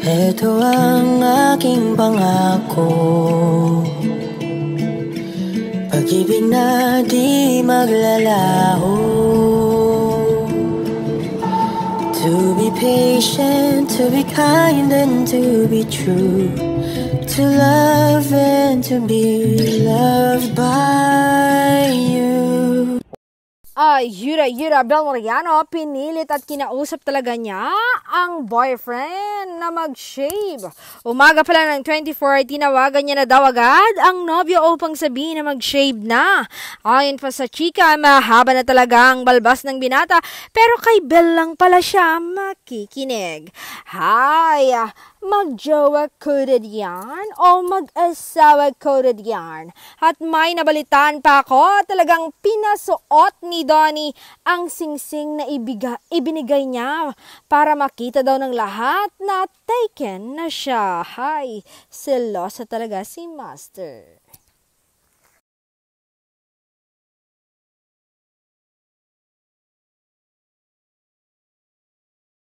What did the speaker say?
Ito ang aking pangako, pag-ibig na di maglalaho. To be patient, to be kind and to be true, to love and to be loved by you. Yura Bel Mariano, pinilit at kinausap talaga niya ang boyfriend na mag-shave. Umaga pala ng 24, tinawagan niya na daw agad ang nobyo upang sabihin na mag-shave na. Ayon pa sa chika, mahaba na talaga ang balbas ng binata, pero kay Bel lang pala siya makikinig. Hay, magjowa coded yarn o mag-asawa coded yarn? At may nabalitaan pa ako, talagang pinasuot ni Donnie ang singsing na ibinigay niya para makita daw ng lahat na taken na siya. Hay, selosa talaga si Master.